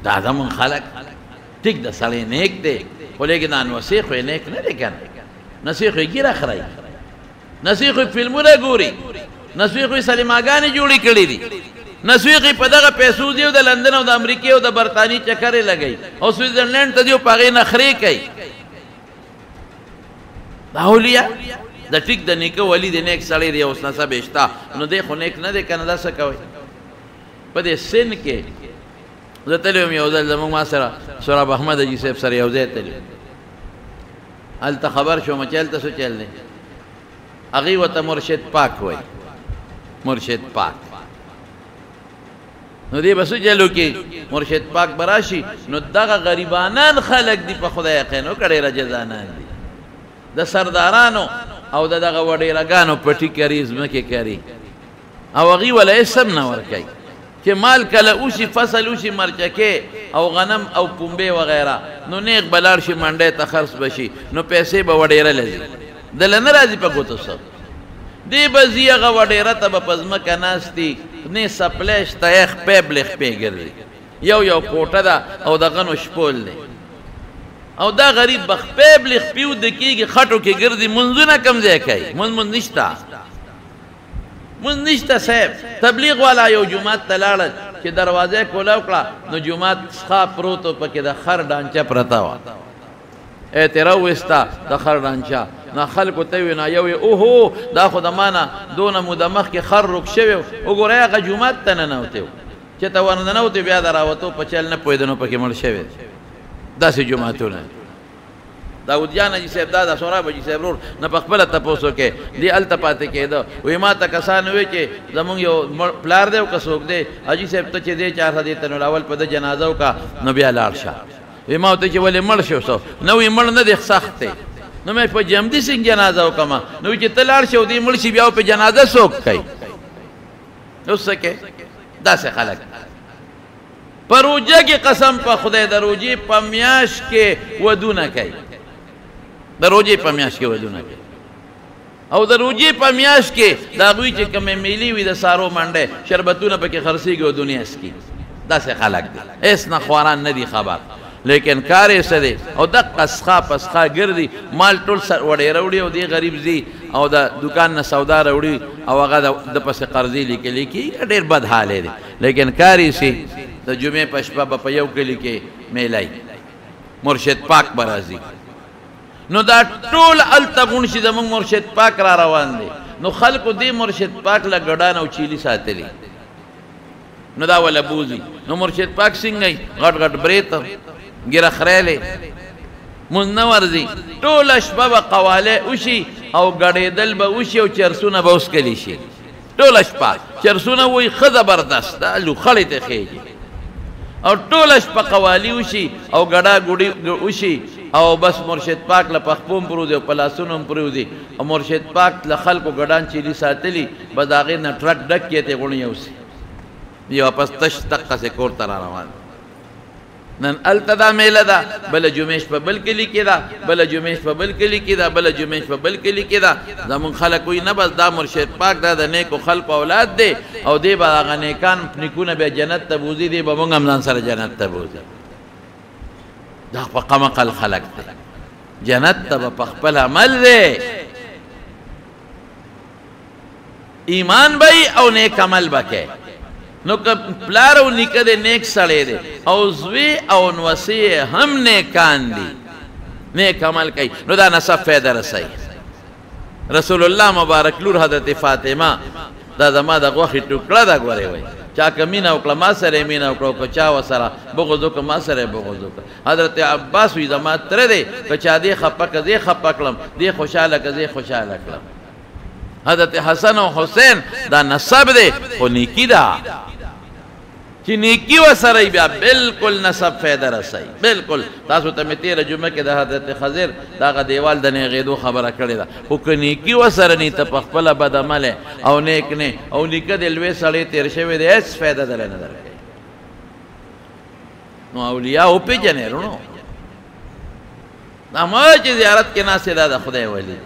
دا دا من خلق ٹک دا سڑے نیک دے خو لیکن دا نوسیخوی نیک ندے کن نسیخوی گیر اخرائی نسیخوی فلمونا گوری نسویخوی سلیماگانی جوڑی کردی دی نسویخوی پا دغا پیسو دیو دا لندن او دا امریکی او دا برطانی چکر لگئی او سویزرلینڈ تا دیو پاگئی نخری کئی دا اولیاء دا ٹک دا نیکو ولی دی نیک سڑی دی اس نصب اشتا نو دیکھو نیک ندے کاندا سکوئی پا دے سن کے دا تلیوم یوزل زمان ما سرا سراب احمد جی سیب سر یوزے تلیو علتا خبر شو مچلتا سو چل دے اغیوتا مرشد پاک ہوئی مرشد پاک نو دی بسو چلو کی مرشد پاک براشی نو داغا غریبانان خلق دی پا خدا یقینو کڑی رجزانان دی دا سردارانو او دا داغا وڈیرگانو پٹی کری ازمکی کری او اغیولا اسم نور کئی کہ مال کلا اوشی فصل اوشی مرچکے او غنم او پنبے وغیرہ نو نیک بلارشی منڈے تخرص بشی نو پیسے با وڈیر لزی دلن رازی پا گوتو سب دی بزی اغا وڈیرہ تا با پزمکا ناستی نی سپلیش تا ایخ پیب لخ پی گردی یو کوٹا دا او دا غنو شپول دی او دا غریب بخ پیب لخ پیو دکی گی خطو کی گردی منزو نا کم دے کئی منز نشتا منز نشتا سیب تبلیغ والا یو جماعت تلالت چی دروازے کولاو کلا نو جماعت سخا پروتو پا کی دا خر ڈانچا پرتاوا اعتراو استا دا خر ڈانچا نا خلقو تیوینا یوی اوہو دا خود مانا دون مدمخ کی خر رک شویو اگو ریا اگا جماعت تا ننوتیو چی تا ورننوتی بیا دا راوتو پچل نپویدنو پا کی مل شوید دا سی جماعتو نا داود جانا جی صاحب دادا سورابا جی صاحب رور نا پخپلا تپوسو کے دی علتا پاتے کے دا وی ما تا کسانوی چی زمون یو پلار دیو کسوک دے اجی صاحب تا چی دے چارسا دیتا نو لاول پا دا جنازو کا نو بیا لارشا وی ما تا چی ولی مر شو سو نو وی مر ندیخ سخت تے نو میں پا جمدی سنگ جنازو کما نو وی چی تلار شو دی مر شی بیاو پا جنازہ سوک کئی اس سکے دا سے خلق پروجہ کی قسم پا خدای دروجی پا میاش کے ودونا کئی دروجی پا میاش کے ودونا کئی او دروجی پا میاش کے داغوی چی کمی میلی وی دا سارو منڈے شربتونا پا کی خرسی گو دنیا اس کی دا سے خلق دی ایس نخواران ندی خبر لیکن کارے سدے او دا قسخا پسخا گردی مال ٹول سر وڑے روڑی او دی غریب زی او دا دکان نا سودا روڑی او اگا دا پس قرضی لکے لکی دیر بد حالے دی لیکن کاری سی دا جمعہ پشپا با پیو کے لکے میلائی مرشد پاک برازی نو دا ٹول علتا گونشی دا منگ مرشد پاک را روان دے نو خلقو دی مرشد پاک لگڑانا و چیلی ساتے لی نو دا والا بوزی نو مرشد پاک سنگئی غٹ غٹ بریتا گر خریلے منورزی ٹول اشبا با قوالے اوشی او گڑی دل با اوشی او چرسونا با اس کلی شی ٹول اشبا چرسونا وی خدا بردست لو خلیت خیجی او ٹول اشبا قوالی اوشی او گڑا گوڑی اوشی او بس مرشد پاک لپخپون پرو دی او پلاسونم پرو دی او مرشد پاک لخلق و گڑان چیلی ساتلی بس آغیر نا ٹرک ڈک کیتے گوڑی اوسی یہ واپس تش تقہ سے کور ترا روان نن التدا میلہ دا بلا جمیش پا بل کلی کی دا بلا جمیش پا بل کلی کی دا بلا جمیش پا بل کلی کی دا زمان خلق کوئی نبس دا مرشد پاک دا دا نیکو خلق اولاد دے او دے با آغا نیکان نکون بے جنت تبوزی دے با منگم زان سر جنت تبوزی دا پا قمقل خلق دے جنت تبا پخپل عمل دے ایمان بھئی او نیک عمل بکے نو که پلار او نیکه ده نیک سڑے ده او زوی او نوسی هم نیکان دی نیک عمل کئی نو دا نصف فیده رسائی رسول الله مبارک لور حضرت فاطمه دا زما د غوښې ټوکړه ده ګورې وایي چا که مینه وکړه ما سره یې مینه وکړه که چا ورسره بغض وکړه ما سره یې بغض وکړه حضرت عباس وایي زما تره دی که چا دې خفه که زه خفه کړم دې خوشحاله که زه خوشحاله کړم حضرت حسن او حسین دا نسب دی خو نیکي ده چې نیکي ورسره بیا بالکل نسب فایده رسوي بالکل تاسو ته مې تېره جمعه کې د حضرت خضر د هغه دیوال د نیغېدو خبره کړې ده خو که نیکي ورسره نی ته په خپله بد عمل او نیک نه او نیکه د لوی سړی تېر شوی دی هېڅ فایده دله نه درکوي نو اولیا وپېژنې وروڼو دا مه چې زیارت کې ناست دا د خدای ولی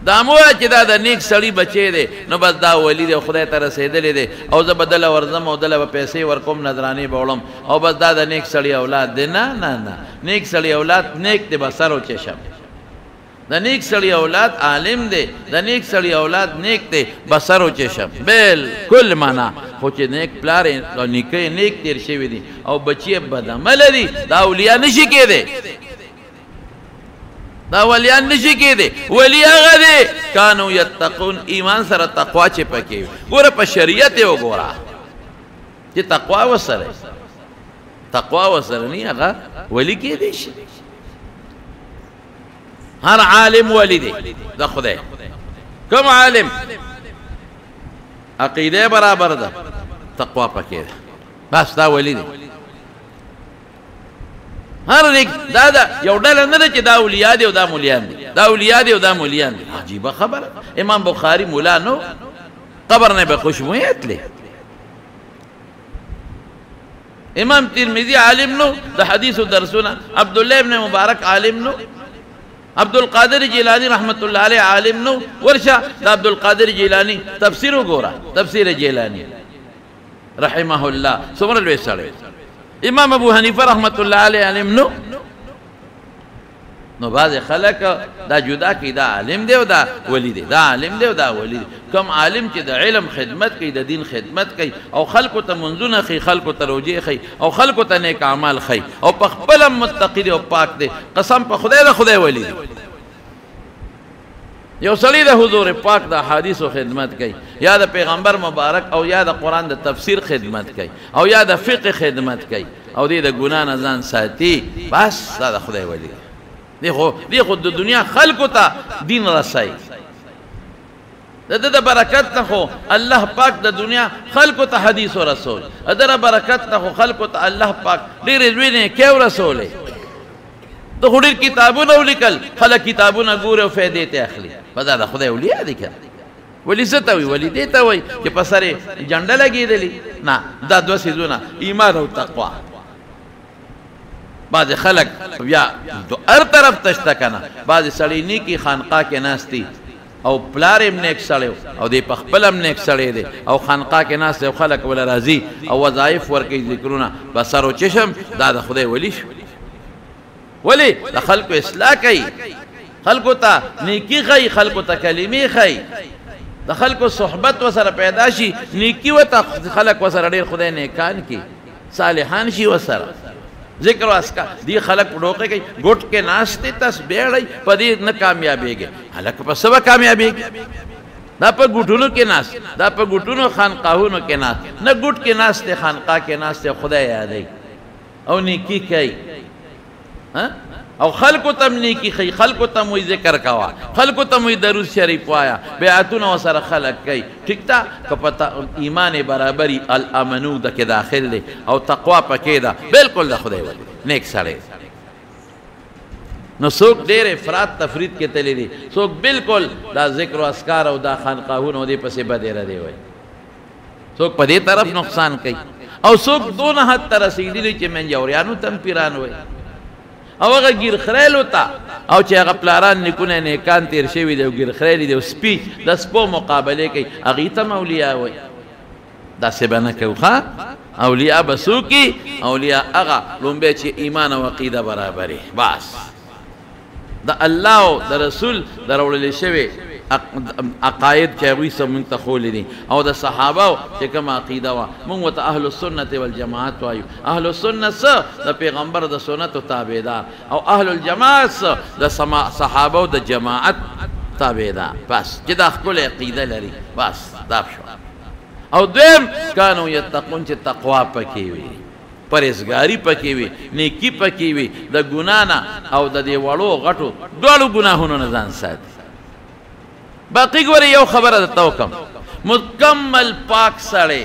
دا مو چې دا د نیک سړي بچی دی نو بس دا ولی دی خدای ته رسېدلی دی او زه به دله ورځم او دله به پیسې ورکوم نذرانې به وړم او بس دا د نیک سړي اولاد دی نه نه نه نیک سړي اولاد نیک دی به سر و چشم د نیک سړي اولاد عالم دی د نیک سړي اولاد نیک دی به سر و چشم بالکل معنا خو چې نیک پلار او نیکه نیک تېر شوي دي او بچی بدعمله دي دا اولیا نشي کېدی دا ولیان نشي کېدی ولی هغه دی کانو یتقون ایمان سره تقوا چې پکې وي ګوره په شریعت یې وګوره چې تقوا ورسره تقوا ورسره نی هغه ولی کېدی شي هر عالم ولی دی د خدای کوم عالم عقیده برابر ده تقوا پکې ده بس دا ولی دی هر نیک دا یو ډله نه ده چې دا اولیا دي او دا مولیان دي دا اولیا دي او دا مولیان دي عجیبه خبره امام بخاري مولا نو قبر نه به خوشبویه تلې امام ترمذي عالم نو د حدیث درسونه عبدالله ابن مبارک عالم نو عبدالقادر جیلانی رحمت الله علیه عالم نو ورشه د عبدالقادر جیلانی تفسیر وګوره تفسیر جیلانی رحمه الله څومره لوی سړی امام ابو حنیفه رحمت الله علیه علم نو بعض خلک دا جدا کی دا عالم دی او دا ولی دی دا عالم دی او دا ولی دی کم عالم چې د علم خدمت کوي د دین خدمت کوي او خلکو ته منځونه خي خلکو ته روجې خي او خلکو ته نیک اعمال خي او په خپل متقی دی او پاک دی قسم په خدای د خدای ولی دی یو سړی د حضور پاک د احادیث خدمت کوي یا د پیغمبر مبارک او یا د قرآن د تفسیر خدمت کوي او یا د فقه خدمت کوي او دې د ګناه نه ځان ساتي بس دا د خدای ولی دی خو د دنیا خلکو ته دین رسوي د ده د برکت نه خو الله پاک د دنیا خلکو ته حدیث و رسول د ده برکت نه خو خلکو ته الله پاک ډېرې لوی نیکۍ ورسولی د خو ډېر کتابونه ولیکل خلک کتابونه ګوري او فایدې ته اخلي په دا د خدای اولیا دي که ولی څه ته وایي ولی دې ته وایي چې په سر یې جنډه لګېدلي نه دا دوه څیزونه ایمان او تقوا بعض خلک بیا هر طرف ته شته که نه بعض سړی نیکي خانقاه کې ناست دي او پلار هم نیک سړی او دی په خپل هم نیک سړی دی او خانقاه کې ناست او خلک وله راځي او وظایف ورکوي ذکرونه په سر و چشم دا د خدای ولی شو ولی د خلکو اصلاح کوي خلکو ته نیکی ښیي خلکو ته کلمې ښیي د خلکو صحبت ورسره پیدا شي نیکي ورته خلک ورسره ډېر خدای نیکان کي صالحان شي ورسره ذکر و اسکار دی خلق ډوکې کوي ګوټ کې ناشته تسبیح لري په دې نه کامیابېږي هلک په سبا کامیابېږي دا په ګوټونو کې ناست دا په ګوټونو خانقاهونو کې ناست نه ګوټ کې ناشته خانقاه کې ناشته خدای یادوي او نیکی کوي او خلکو ته نیکی ښیي خلکو ته مو ذکر کوه خلکو ته مو درود شریف وایه بیعتونه ورسره خلک کوي ټیک ده که په ایمان برابري الامنو ده کې داخل دی او تقوا پکې ده بالکل د خدای ولی نیک سړی نو څوک ډېر افراط تفرید کې تللی دي څوک بالکل دا ذکر و اسکار او دا خانقاهونه دې پسې بدې ردې وایي څوک په دې طرف نقصان کوي او څوک دونه حد ته رسېدلي چې منجوریانو ته هم پیران وایي او هغه ګیر خریلو ته او چې هغه پلاران نیکونه نیکان تېر شوي دی او ګیر خریلي دی او سپي د سپو مقابلې کوي هغې ته هم اولیا وایي داسې به نه کوو ښه اولیا به څوک اولیا هغه لومبی چې ایمان او عقیده برابرې بس د الله او د رسول د راوړلې شوې عقاید چې هغوی څه مونږ ته ښولې دي او د صحابو چې کومه عقیده وه مونږ ورته اهل السنت والجماعت وایو اهل السنت څه د پیغمبر د سنتو تابعدار او اهل الجماعت څه د صحابو د جماعت تابعدار بس چې دا خپل عقیده لري بس دا شو. او دویم کانو یتقون چې تقوا پکې وي پرهیزګاری پکې وي نیکی پکې وي د ګناه نه او د دې وړو غټو دواړو ګناهونو نه ځان ساتي. باقي ګوره یو خبره درته وکړم مکمل پاک سړی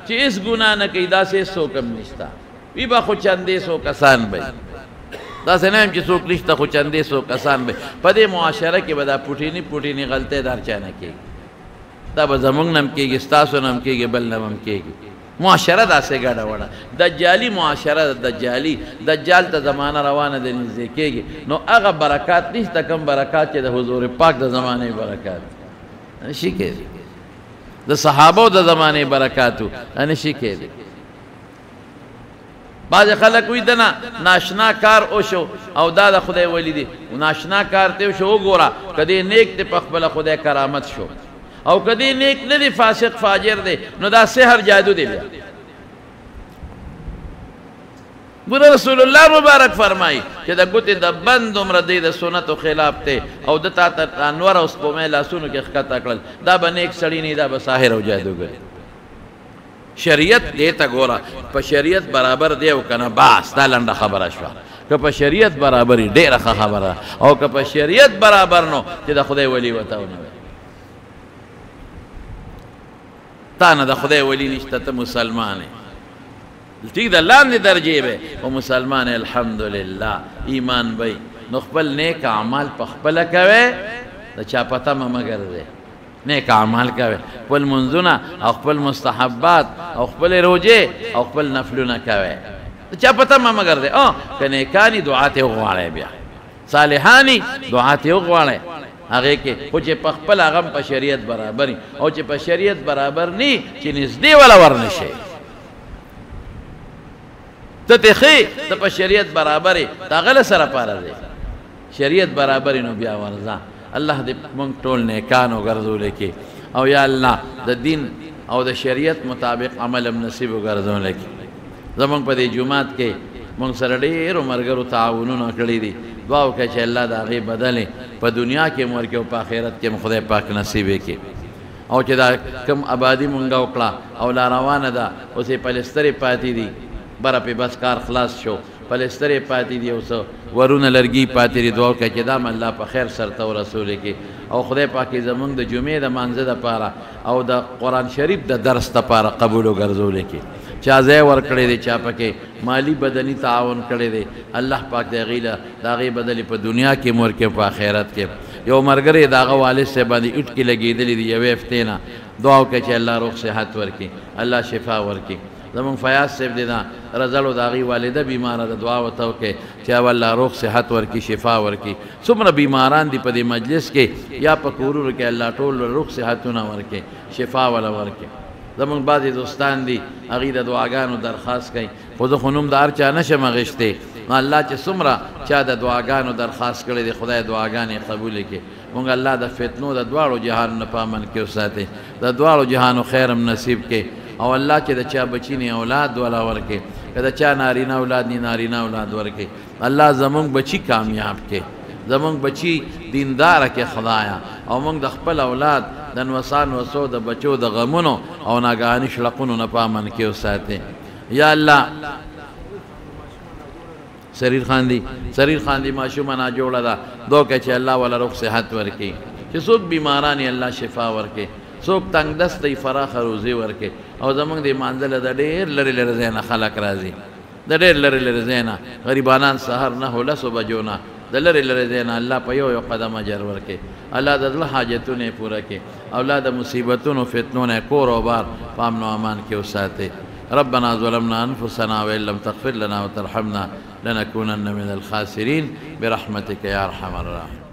چې هېڅ ګناه نه کوي داسې هېڅوک هم نشته وي به خو چندې سو کسان به داسې نه یم چې څوک نشته خو چندې سو کسان به په دې معاشره کې به دا پوټیني پوټیني غلطۍ دار چا نه کېږي دا به زمونږ نه هم کېږي ستاسو نه هم کېږي بل نه هم کېږي معاشره داسې ګډه وړه دجالي معاشره ده دجالي دجال ته زمانه روانه ده نږدې کېږي نو هغه برکات نشته کم برکات چې د حضور پاک د زمانې برکات نشي کېدی د صحابو د زمانې برکاتو نشي کېدی. بعض خلک وي دنه ناشنا کار وشو او دا د خدای ولی دی ناشنا کار ته وشو وګوره که دې نیک دی په خپله خدای کرامت شو او که دې نیک نه دی فاسق فاجر دی نو دا سحر جادو دی بیا. ګوره رسول الله مبارک فرمایي چې د ګوتې د بند عمره دی د سنتو خلاف دی او د تا ته انور او سپومۍ لاسونو کې ښکته کړل دا به نیک سړي نه دا به ساحر او جادوګر. شریعت دې ته ګوره په شریعت برابر دی او که نه بس دا لنډه خبره شوه که په شریعت برابر یې ډېره ښه خبره او که په شریعت برابر نو چې د خدای ولي ورته ونه وي تا نه د خدای ولی نشته ته مسلمان یې ټیک ده لاندې درجې به او مسلمان الحمدلله ایمان به نو خپل نیک اعمال په خپله کوې د چا په تمه مه ګرځې نیک اعمال کوې خپل منځونه او خپل مستحبات او خپل روجې او خپل نفلونه کوې د چا په تمه مه ګرځې که نیکاني دعا ترې وغواړئ بیا صالحاني دعا ترې وغواړئ هغې کې خو چې په خپل هغه هم په شریعت برابر وي او چې په شریعت برابر نی چې نږدې وله ورنشئ ته ترې ښې ته په شریعت برابر یې د هغه له سره پاره دی شریعت برابر نو بیا ورځه. الله دې موږ ټول نیکان وګرځولی کې او یا الله د دین او د شریعت مطابق عمل هم نصیب وګرځولی کې. زموږ په دې جومات کې موږ سره ډېرو ملګرو تعاونونه کړي دي دعا وکړئ چې الله د هغې بدلې په دنیا کې هم ورکړي او په آخرت کې هم خدای پاک نصیب یې کړي او چې دا کم آبادي مونږ وکړه او لا روانه ده اوس یې پلسترې پاتې دي بره پې بس کار خلاص شو پلسترې پاتې دي او څه ورونه لرګي پاتې دي دعا وکړئ چې دا هم الله په خیر سرته ورسولی کړي او خدای پاک یې زمونږ د جمعې د مانځه دپاره او د قرآن شریف د درس دپاره قبول وګرځولی کړي چا ځای ورکړی دی چا پکې مالی بدني تعاون کړی دی الله پاک د هغې له د هغې بدلې په دنیا کې هم ورکړي په آخرت کې. یو ملګری د هغه والد صاحب باندې اټ کې لګېدلي دي یوې هفتې نه دعا وکړئ چې الله روغ صحت ورکړي الله شفا ورکړي. زمونږ فیاض صاحب دی دا رزلو د هغې والده بیماره ده دعا ورته وکړئ چې الله روغ صحت ورکړي شفا ورکړي. څومره بیماران دي په دې مجلس کې یا په کورونو کې الله ټول روغ صحتونه ورکړي شفا وله ورکړي. زمونږ بعضې دوستان دي هغوی د دعاګانو درخواست کوي خو زه خو نوم د هر چا نشم اخیستی نو الله چې څومره چا د دعاګانو درخواست کړی دی خدای دعاګانې قبولې کړي مونږ الله د فتنو د دواړو جهانو نه په امن کې وساتئ د دواړو جهانو خیر هم نصیب کړي او الله چې د چا بچي نه اولاد والا ورکړي که د چا نارینه اولاد نه نارینه اولاد ورکړي الله زمونږ بچي کامیاب کړي زمونږ بچي دینداره کې خدایا او مونږ د خپل اولاد د نوسان وسو د بچو د غمونو او ناګهاني شلقونو نه په امن کې وساتئ یا الله. سریر خان دی ماشومه ناجوړه ده دعا وکړئ چې الله والا روغ صحت ورکړي چې څوک بیماران یې الله شفا ورکړي څوک تنګ دست دی فراخه روزي ورکړي او زمونږ د مانځله د ډېر لرې لرې ځای نه خلک راځي د ډېر لرې لرې ځای نه غریبانان سهار 9 بجو نه د لرې لرې ځای نه الله په یو قدم اجر ورکړي الله د زړه حاجتونه یې پوره کړي او الله د مصیبتونو فتنو نه کور او بار په امن و امان کې وساتئ. ربنا ظلمنا أنفسنا وإن لم تغفر لنا وترحمنا لنكونن من الخاسرين برحمتك يا أرحم الراحمين.